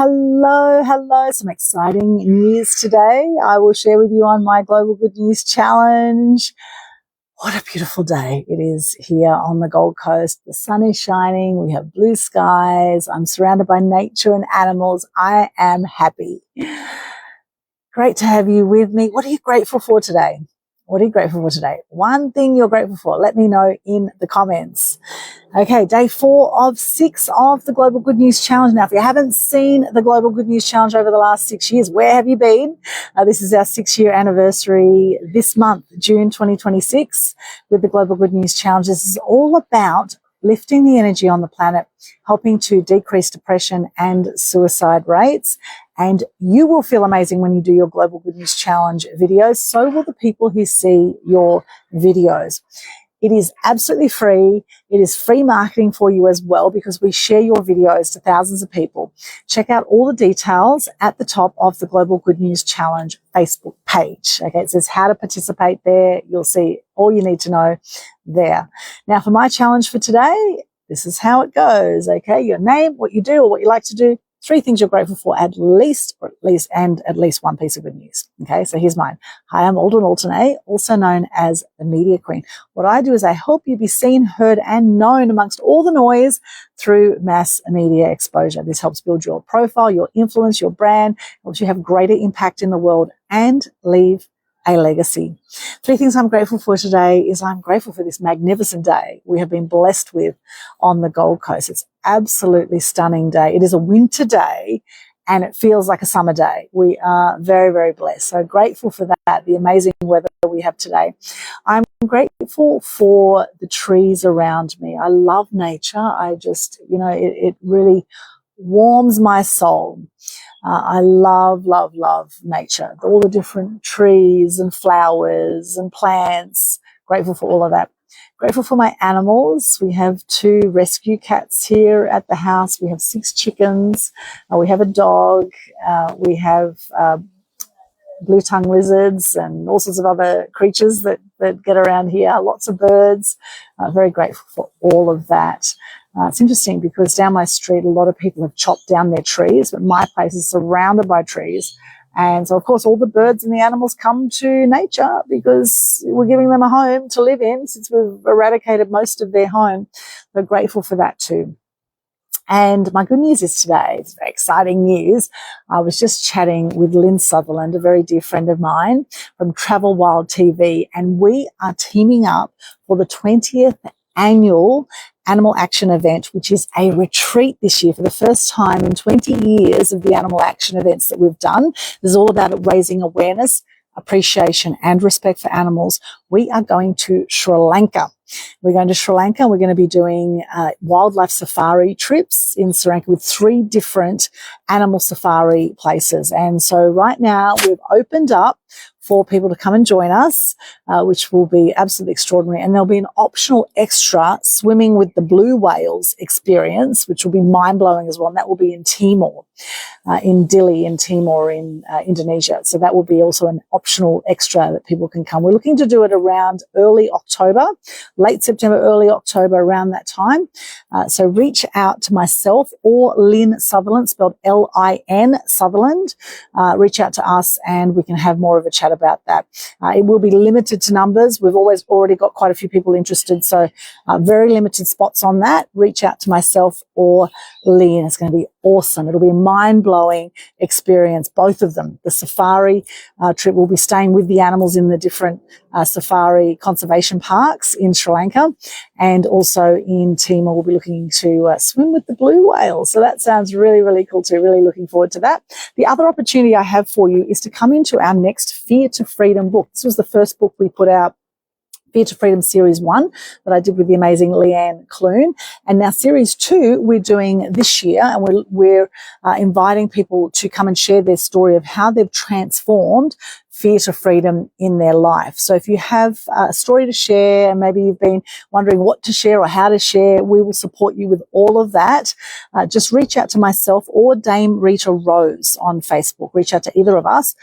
Hello, hello. Some exciting news today. I will share with you on my Global Good News Challenge. What a beautiful day it is here on the Gold Coast. The sun is shining. We have blue skies. I'm surrounded by nature and animals. I am happy. Great to have you with me. What are you grateful for today? What are you grateful for today? One thing you're grateful for, let me know in the comments. Okay, day 4 of 6 of the Global Good News Challenge. Now, if you haven't seen the Global Good News Challenge over the last 6 years, where have you been? This is our 6-year anniversary this month, June 2026, with the Global Good News Challenge. This is all about lifting the energy on the planet, helping to decrease depression and suicide rates. And you will feel amazing when you do your Global Good News Challenge videos. So will the people who see your videos. It is absolutely free. It is free marketing for you as well because we share your videos to thousands of people. Check out all the details at the top of the Global Good News Challenge Facebook page. Okay, it says how to participate there. You'll see all you need to know there. Now, for my challenge for today, this is how it goes. Okay, your name, what you do or what you like to do, 3 things you're grateful for at least one piece of good news. Okay, so here's mine. Hi, I'm Aldwyn, also known as the Media Queen. What I do is I help you be seen, heard, and known amongst all the noise through mass media exposure. This helps build your profile, your influence, your brand, helps you have greater impact in the world and leave a legacy. 3 things I'm grateful for today is I'm grateful for this magnificent day we have been blessed with on the Gold Coast. It's absolutely stunning day. It is a winter day and it feels like a summer day. We are very, very blessed. So grateful for that, the amazing weather we have today. I'm grateful for the trees around me. I love nature. I just, it really warms my soul. I love nature, all the different trees and flowers and plants. Grateful for all of that. Grateful for my animals. We have 2 rescue cats here at the house. We have 6 chickens. We have a dog. We have blue-tongue lizards and all sorts of other creatures that get around here. Lots of birds. Very grateful for all of that. It's interesting because down my street, a lot of people have chopped down their trees, but my place is surrounded by trees. And so, of course, all the birds and the animals come to nature because we're giving them a home to live in since we've eradicated most of their home. We're grateful for that too. And my good news is today, it's very exciting news. I was just chatting with Sutherland, a very dear friend of mine from Travel Wild TV, and we are teaming up for the 20th annual Animal Action event, which is a retreat this year for the first time in 20 years of the Animal Action events that we've done. This is all about raising awareness, appreciation and respect for animals. We are going to Sri Lanka. We're going to Sri Lanka. We're going to be doing wildlife safari trips in Sri Lanka with 3 different animal safari places. And so right now we've opened up for people to come and join us, which will be absolutely extraordinary. And there'll be an optional extra swimming with the blue whales experience, which will be mind-blowing as well. And that will be in Timor, in Dili in Timor in Indonesia. So that will be also an optional extra that people can come. We're looking to do it around early October, late September, early October, around that time. So reach out to myself or Lynn Sutherland, spelled L-I-N Sutherland. Reach out to us and we can have more of a chat about that. It will be limited to numbers. We've already got quite a few people interested, so very limited spots on that. Reach out to myself or Lynn. It's going to be awesome. It'll be a mind-blowing experience, both of them. The safari trip, will be staying with the animals in the different safari conservation parks in Sri Lanka, and also in Timor we'll be looking to swim with the blue whales. So that sounds really, really cool too. Really looking forward to that. The other opportunity I have for you is to come into our next Fear to Freedom book. This was the first book we put out, Fear to Freedom Series 1, that I did with the amazing Leanne Clune. And now Series 2 we're doing this year, and we're inviting people to come and share their story of how they've transformed fear to freedom in their life. So if you have a story to share and maybe you've been wondering what to share or how to share, we will support you with all of that. Just reach out to myself or Dame Rita Rose on Facebook. Reach out to either of us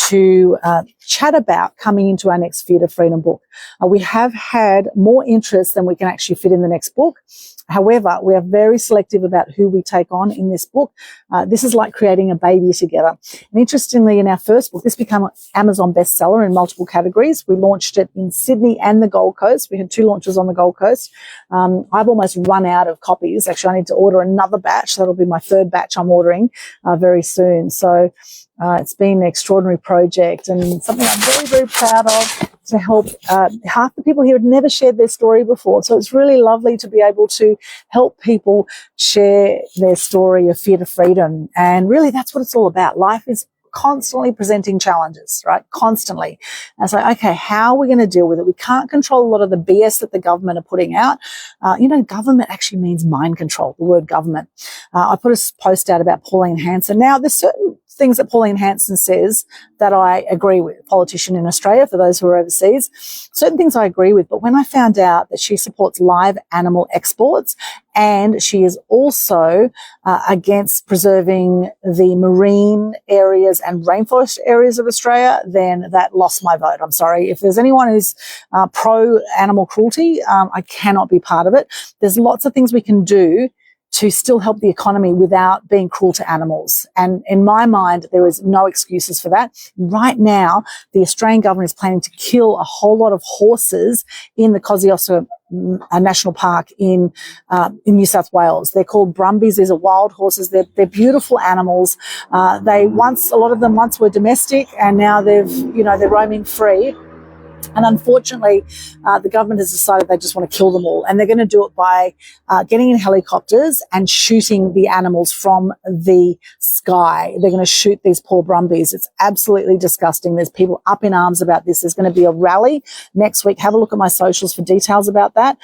to chat about coming into our next Fear to Freedom book. We have had more interest than we can actually fit in the next book. However, we are very selective about who we take on in this book. This is like creating a baby together. And interestingly, in our first book, this became an Amazon bestseller in multiple categories. We launched it in Sydney and the Gold Coast. We had 2 launches on the Gold Coast. I've almost run out of copies. Actually, I need to order another batch. That'll be my 3rd batch I'm ordering very soon. So it's been an extraordinary project and something I'm very, very proud of, to help. Half the people here had never shared their story before. So it's really lovely to be able to help people share their story of fear to freedom. And really, that's what it's all about. Life is constantly presenting challenges, right? Constantly. And it's like, okay, how are we going to deal with it? We can't control a lot of the BS that the government are putting out. Government actually means mind control, the word government. I put a post out about Pauline Hanson. Now, there's certain things that Pauline Hanson says that I agree with, politician in Australia, for those who are overseas. Certain things I agree with, but when I found out that she supports live animal exports and she is also against preserving the marine areas and rainforest areas of Australia, then that lost my vote. I'm sorry. If there's anyone who's pro-animal cruelty, I cannot be part of it. There's lots of things we can do to still help the economy without being cruel to animals. And in my mind, there is no excuses for that. Right now, the Australian government is planning to kill a whole lot of horses in the Kosciuszko National Park in New South Wales. They're called brumbies. These are wild horses. They're beautiful animals. A lot of them once were domestic, and now they're roaming free. And unfortunately, the government has decided they just want to kill them all. And they're going to do it by getting in helicopters and shooting the animals from the sky. They're going to shoot these poor brumbies. It's absolutely disgusting. There's people up in arms about this. There's going to be a rally next week. Have a look at my socials for details about that.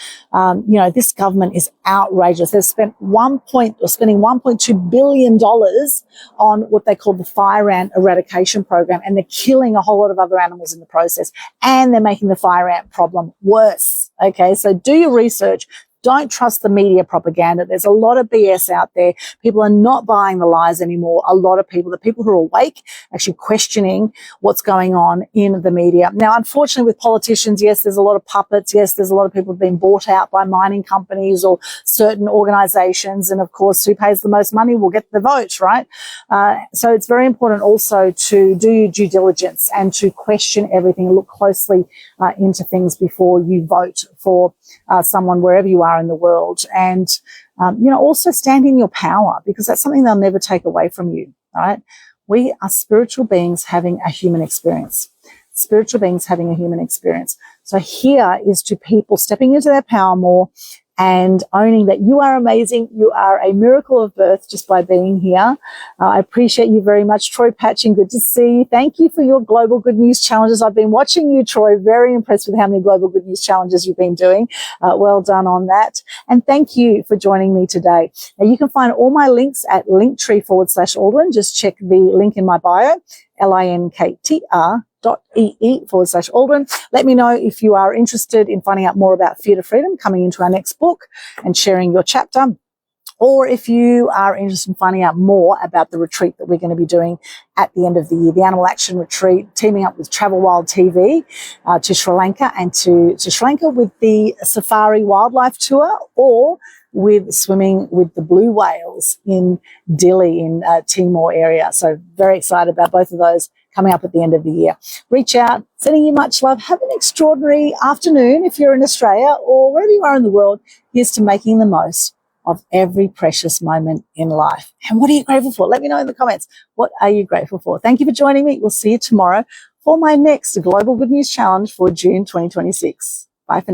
This government is outrageous. They've spending $1.2 billion on what they call the fire ant eradication program, and they're killing a whole lot of other animals in the process. And they're making the fire ant problem worse. Okay, so do your research. Don't trust the media propaganda. There's a lot of BS out there. People are not buying the lies anymore. A lot of people, the people who are awake, actually questioning what's going on in the media. Now, unfortunately, with politicians, yes, there's a lot of puppets. Yes, there's a lot of people who've been bought out by mining companies or certain organizations. And of course, who pays the most money will get the vote, right? So it's very important also to do your due diligence and to question everything and look closely into things before you vote for someone wherever you are in the world. And, also stand in your power, because that's something they'll never take away from you, right? We are spiritual beings having a human experience. Spiritual beings having a human experience. So here is to people stepping into their power more and owning that you are amazing. You are a miracle of birth just by being here. I appreciate you very much, Troy Patching. Good to see you. Thank you for your Global Good News Challenges. I've been watching you, Troy. Very impressed with how many Global Good News Challenges you've been doing. Well done on that. And thank you for joining me today. Now, you can find all my links at linktr.ee/Aldwyn. Just check the link in my bio, linktr.ee/Aldwyn. Let me know if you are interested in finding out more about Fear to Freedom, coming into our next book and sharing your chapter, or if you are interested in finding out more about the retreat that we're going to be doing at the end of the year, the Animal Action Retreat, teaming up with Travel Wild TV to Sri Lanka, and to Sri Lanka with the Safari Wildlife Tour, or with swimming with the blue whales in Dili in Timor area. So very excited about both of those coming up at the end of the year. Reach out, sending you much love. Have an extraordinary afternoon if you're in Australia, or wherever you are in the world. Here's to making the most of every precious moment in life. And what are you grateful for? Let me know in the comments. What are you grateful for? Thank you for joining me. We'll see you tomorrow for my next Global Good News Challenge for June 2026. Bye for now.